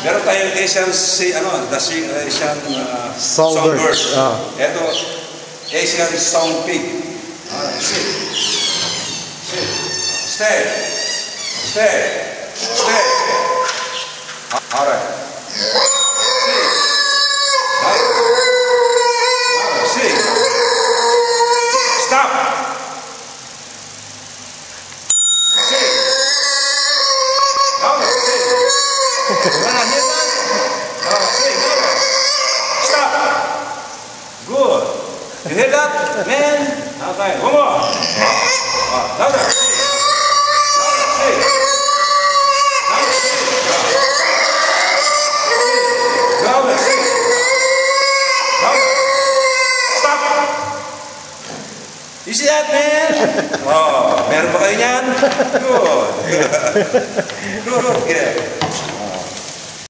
Meron tayong Asian, Asian songbird. Ito, Asian song pig. Sit. Sit. Stay. Stay. Stay. Alright. Sit. Stop. Sit. Louder. Sit. Sit. Stop. Good. You hear that, man? Okay. One more. Louder. You see that, man? Oh, meron ba kayo niyan? Good. Good. Good.